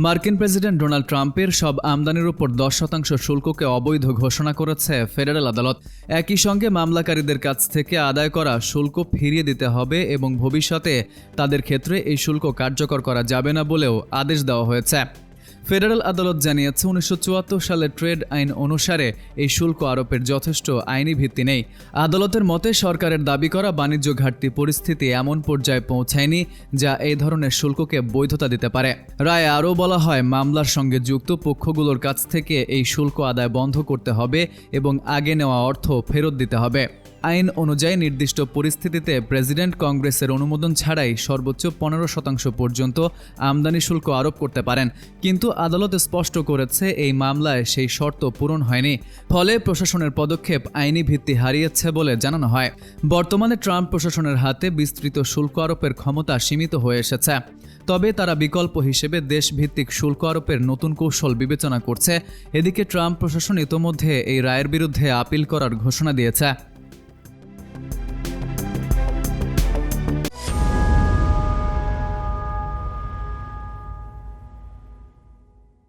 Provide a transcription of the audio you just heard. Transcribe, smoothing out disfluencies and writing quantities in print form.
মার্কিন president Donald ট্রাম্পের সব আমদানির উপর 10% শুল্ককে অবৈধ ঘোষণা করেছে ফেডারেল আদালত। একই সঙ্গে মামলাকারীদের কাছ থেকে আদায় করা শুল্ক ফিরিয়ে দিতে হবে এবং ভবিষ্যতে তাদের ক্ষেত্রে এই শুল্ক কার্যকর করা যাবে না বলেও আদেশ দেওয়া হয়েছে। ফেডারেল আদালত জানিয়েছে 1974 সালের ট্রেড আইন অনুসারে এই শুল্ক আরোপের যথেষ্ট আইনি ভিত্তি নেই। আদালতের মতে সরকারের দাবি করা বাণিজ্য ঘাটতি পরিস্থিতি এমন পর্যায়ে পৌঁছায়নি যা এই ধরনের শুল্ককে বৈধতা দিতে পারে। রায়ে আরও বলা হয়, মামলার সঙ্গে যুক্ত পক্ষগুলোর কাছ থেকে এই শুল্ক আদায় বন্ধ করতে হবে এবং আগে নেওয়া অর্থ ফেরত দিতে হবে। আইন অনুযায়ী নির্দিষ্ট পরিস্থিতিতে প্রেসিডেন্ট কংগ্রেসের অনুমোদন ছাড়াই সর্বোচ্চ 15% পর্যন্ত আমদানি শুল্ক আরোপ করতে পারেন, কিন্তু আদালত স্পষ্ট করেছে এই মামলায় সেই শর্ত পূরণ হয়নি। ফলে প্রশাসনের পদক্ষেপ আইনি ভিত্তি হারিয়েছে বলে জানানো হয়। বর্তমানে ট্রাম্প প্রশাসনের হাতে বিস্তৃত শুল্ক আরোপের ক্ষমতা সীমিত হয়ে এসেছে। তবে তারা বিকল্প হিসেবে দেশভিত্তিক শুল্ক আরোপের নতুন কৌশল বিবেচনা করছে। এদিকে ট্রাম্প প্রশাসন ইতোমধ্যে এই রায়ের বিরুদ্ধে আপিল করার ঘোষণা দিয়েছে।